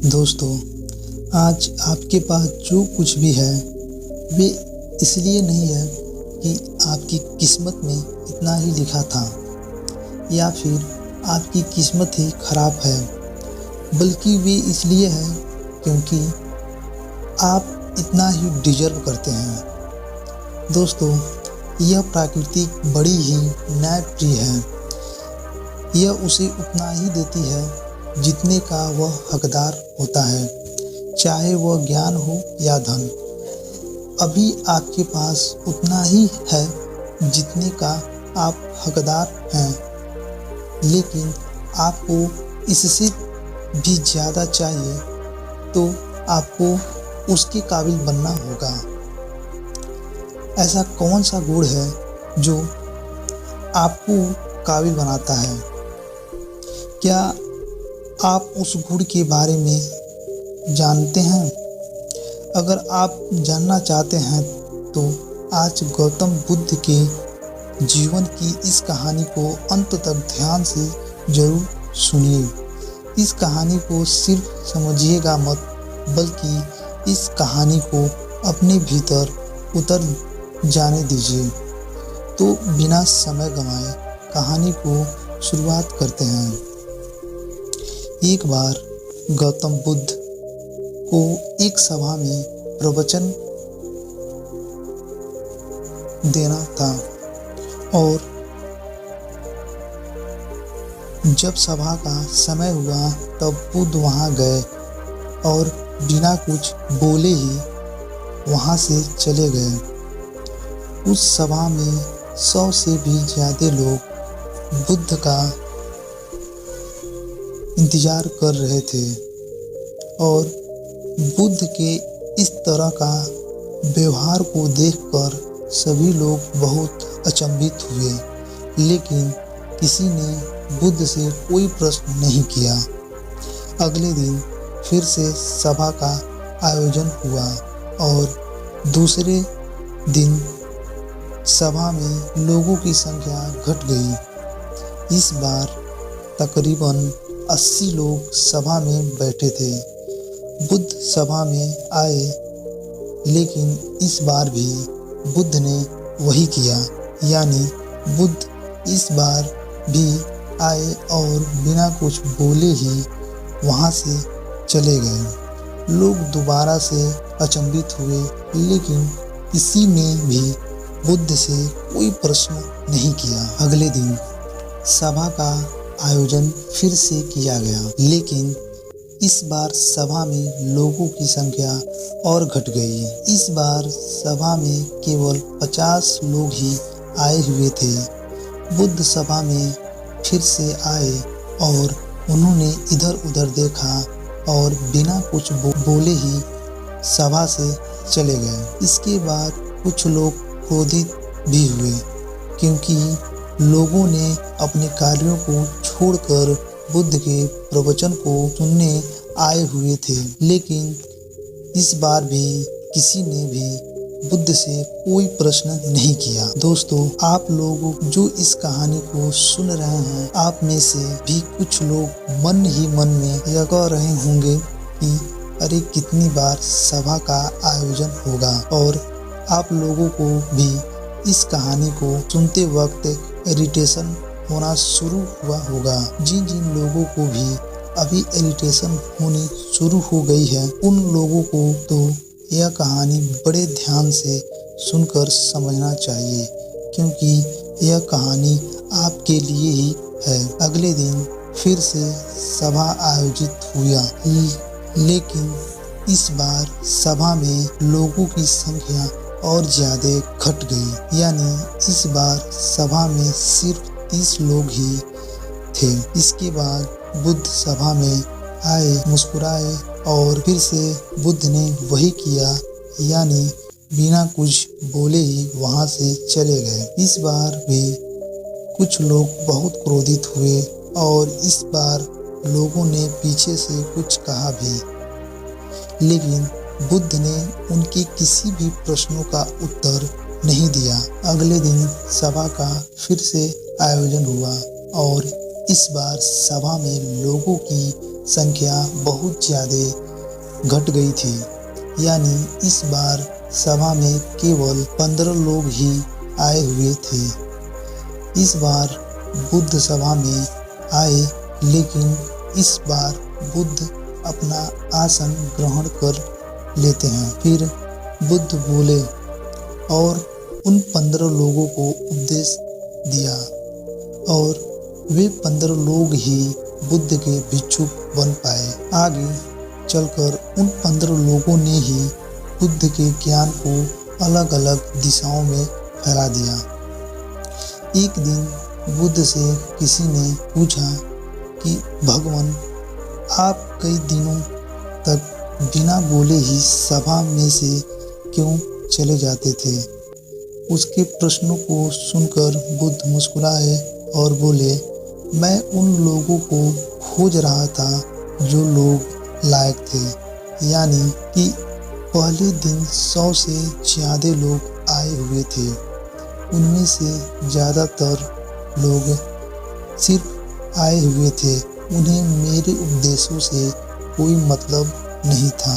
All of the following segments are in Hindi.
दोस्तों, आज आपके पास जो कुछ भी है वे इसलिए नहीं है कि आपकी किस्मत में इतना ही लिखा था या फिर आपकी किस्मत ही खराब है, बल्कि वे इसलिए है क्योंकि आप इतना ही डिजर्व करते हैं। दोस्तों, यह प्रकृति बड़ी ही न्यायप्रिय है। यह उसे उतना ही देती है जितने का वह हकदार होता है, चाहे वह ज्ञान हो या धन। अभी आपके पास उतना ही है जितने का आप हकदार हैं, लेकिन आपको इससे भी ज़्यादा चाहिए तो आपको उसके काबिल बनना होगा। ऐसा कौन सा गुण है जो आपको काबिल बनाता है? क्या आप उस गुण के बारे में जानते हैं? अगर आप जानना चाहते हैं तो आज गौतम बुद्ध के जीवन की इस कहानी को अंत तक ध्यान से जरूर सुनिए। इस कहानी को सिर्फ समझिएगा मत, बल्कि इस कहानी को अपने भीतर उतर जाने दीजिए। तो बिना समय गंवाए कहानी को शुरुआत करते हैं। एक बार गौतम बुद्ध को एक सभा में प्रवचन देना था और जब सभा का समय हुआ तब बुद्ध वहां गए और बिना कुछ बोले ही वहां से चले गए। उस सभा में 100 से भी ज्यादा लोग बुद्ध का इंतजार कर रहे थे और बुद्ध के इस तरह का व्यवहार को देखकर सभी लोग बहुत अचंभित हुए, लेकिन किसी ने बुद्ध से कोई प्रश्न नहीं किया। अगले दिन फिर से सभा का आयोजन हुआ और दूसरे दिन सभा में लोगों की संख्या घट गई। इस बार तकरीबन 80 लोग सभा में बैठे थे। बुद्ध सभा में आए, लेकिन इस बार भी बुद्ध ने वही किया, यानी बुद्ध इस बार भी आए और बिना कुछ बोले ही वहां से चले गए। लोग दोबारा से अचंभित हुए, लेकिन किसी ने भी बुद्ध से कोई प्रश्न नहीं किया। अगले दिन सभा का आयोजन फिर से किया गया, लेकिन इस बार सभा में लोगों की संख्या और घट गई। इस बार सभा में केवल 50 लोग ही आए हुए थे। बुद्ध सभा में फिर से आए और उन्होंने इधर उधर देखा और बिना कुछ बोले ही सभा से चले गए। इसके बाद कुछ लोग क्रोधित भी हुए, क्योंकि लोगों ने अपने कार्यों को छोड़कर बुद्ध के प्रवचन को सुनने आए हुए थे। लेकिन इस बार भी किसी ने भी बुद्ध से कोई प्रश्न नहीं किया। दोस्तों, आप लोग जो इस कहानी को सुन रहे हैं, आप में से भी कुछ लोग मन ही मन में यह कह रहे होंगे कि अरे कितनी बार सभा का आयोजन होगा, और आप लोगों को भी इस कहानी को सुनते वक्त इरिटेशन होना शुरू हुआ होगा। जिन जिन लोगों को भी अभी इरिटेशन होनी शुरू हो गई है, उन लोगों को तो यह कहानी बड़े ध्यान से सुनकर समझना चाहिए, क्योंकि यह कहानी आपके लिए ही है। अगले दिन फिर से सभा आयोजित हुआ, लेकिन इस बार सभा में लोगों की संख्या और ज्यादा घट गई, यानी इस बार सभा में सिर्फ 30 लोग ही थे। इसके बाद बुद्ध सभा में आए, मुस्कुराए और फिर से बुद्ध ने वही किया, यानी बिना कुछ बोले ही वहां से चले गए। इस बार भी कुछ लोग बहुत क्रोधित हुए और इस बार लोगों ने पीछे से कुछ कहा भी, लेकिन बुद्ध ने उनके किसी भी प्रश्नों का उत्तर नहीं दिया। अगले दिन सभा का फिर से आयोजन हुआ और इस बार सभा में लोगों की संख्या बहुत ज़्यादा घट गई थी। यानी इस बार सभा में केवल 15 लोग ही आए हुए थे। इस बार बुद्ध सभा में आए, लेकिन इस बार बुद्ध अपना आसन ग्रहण कर लेते हैं। फिर बुद्ध बोले और उन 15 लोगों को उपदेश दिया और वे 15 लोग ही बुद्ध के भिक्षुक बन पाए। आगे चलकर उन 15 लोगों ने ही बुद्ध के ज्ञान को अलग अलग दिशाओं में फैला दिया। एक दिन बुद्ध से किसी ने पूछा कि भगवान, आप कई दिनों तक बिना बोले ही सभा में से क्यों चले जाते थे? उसके प्रश्नों को सुनकर बुद्ध मुस्कुराए और बोले, मैं उन लोगों को खोज रहा था जो लोग लायक थे। यानी कि पहले दिन 100 से ज़्यादा लोग आए हुए थे। उनमें से ज़्यादातर लोग सिर्फ आए हुए थे, उन्हें मेरे उपदेशों से कोई मतलब नहीं था,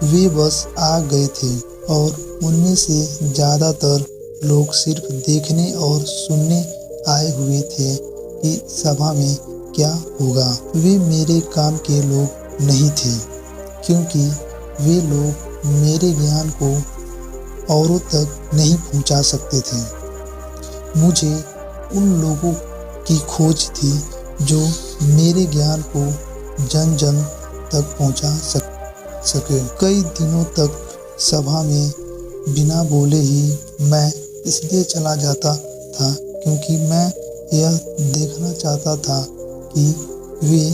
वे बस आ गए थे। और उनमें से ज़्यादातर लोग सिर्फ देखने और सुनने आए हुए थे कि सभा में क्या होगा। वे मेरे काम के लोग नहीं थे, क्योंकि वे लोग मेरे ज्ञान को औरों तक नहीं पहुंचा सकते थे। मुझे उन लोगों की खोज थी जो मेरे ज्ञान को जन जन तक पहुंचा सके। कई दिनों तक सभा में बिना बोले ही मैं इसलिए चला जाता था क्योंकि मैं यह देखना चाहता था कि वे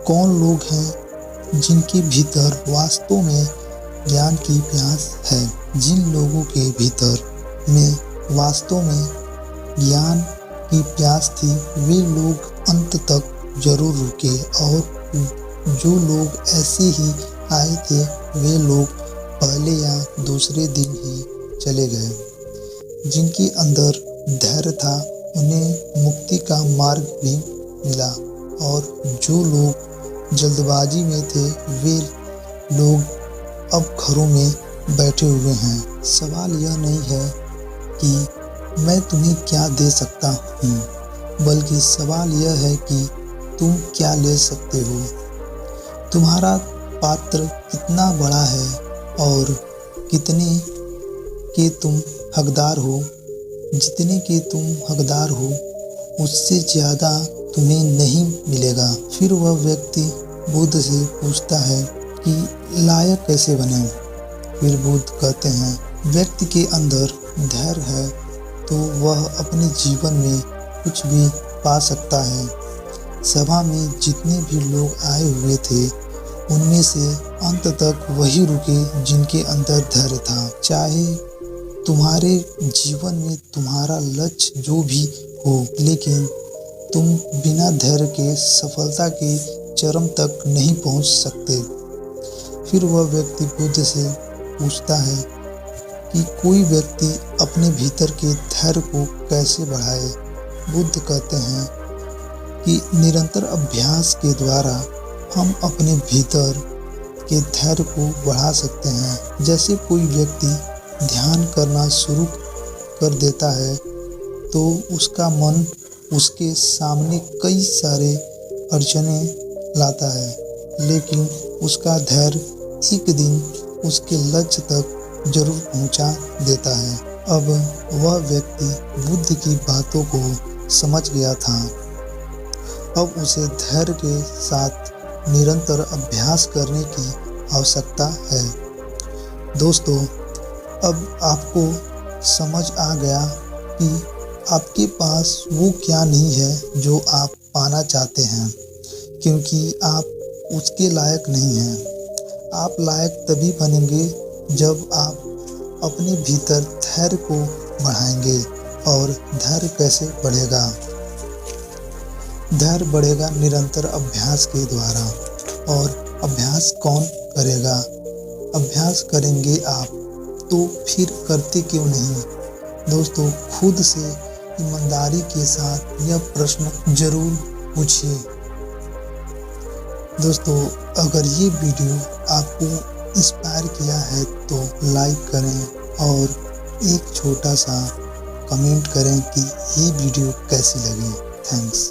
कौन लोग हैं जिनके भीतर वास्तव में ज्ञान की प्यास है। जिन लोगों के भीतर में वास्तव में ज्ञान की प्यास थी, वे लोग अंत तक जरूर रुके, और जो लोग ऐसे ही आए थे वे लोग पहले या दूसरे दिन ही चले गए। जिनके अंदर धैर्य था उन्हें मुक्ति का मार्ग भी मिला, और जो लोग जल्दबाजी में थे वे लोग अब घरों में बैठे हुए हैं। सवाल यह नहीं है कि मैं तुम्हें क्या दे सकता हूँ, बल्कि सवाल यह है कि तुम क्या ले सकते हो। तुम्हारा पात्र कितना बड़ा है और कितने के तुम हकदार हो। जितने के तुम हकदार हो उससे ज़्यादा तुम्हें नहीं मिलेगा। फिर वह व्यक्ति बुद्ध से पूछता है कि लायक कैसे बने। फिर बुद्ध कहते हैं, व्यक्ति के अंदर धैर्य है तो वह अपने जीवन में कुछ भी पा सकता है। सभा में जितने भी लोग आए हुए थे उनमें से अंत तक वही रुके जिनके अंदर धैर्य था। चाहे तुम्हारे जीवन में तुम्हारा लक्ष्य जो भी हो, लेकिन तुम बिना धैर्य के सफलता के चरम तक नहीं पहुंच सकते। फिर वह व्यक्ति बुद्ध से पूछता है कि कोई व्यक्ति अपने भीतर के धैर्य को कैसे बढ़ाए। बुद्ध कहते हैं कि निरंतर अभ्यास के द्वारा हम अपने भीतर के धैर्य को बढ़ा सकते हैं। जैसे कोई व्यक्ति ध्यान करना शुरू कर देता है तो उसका मन उसके सामने कई सारे अड़चने लाता है, लेकिन उसका धैर्य एक दिन उसके लक्ष्य तक जरूर पहुंचा देता है। अब वह व्यक्ति बुद्ध की बातों को समझ गया था। अब उसे धैर्य के साथ निरंतर अभ्यास करने की आवश्यकता है। दोस्तों, अब आपको समझ आ गया कि आपके पास वो क्या नहीं है जो आप पाना चाहते हैं, क्योंकि आप उसके लायक नहीं हैं। आप लायक तभी बनेंगे जब आप अपने भीतर धैर्य को बढ़ाएंगे। और धैर्य कैसे बढ़ेगा? धैर्य बढ़ेगा निरंतर अभ्यास के द्वारा। और अभ्यास कौन करेगा? अभ्यास करेंगे आप, तो फिर करते क्यों नहीं? दोस्तों, खुद से ईमानदारी के साथ यह प्रश्न जरूर पूछिए दोस्तों, अगर ये वीडियो आपको इंस्पायर किया है तो लाइक करें और एक छोटा सा कमेंट करें कि ये वीडियो कैसी लगी। थैंक्स।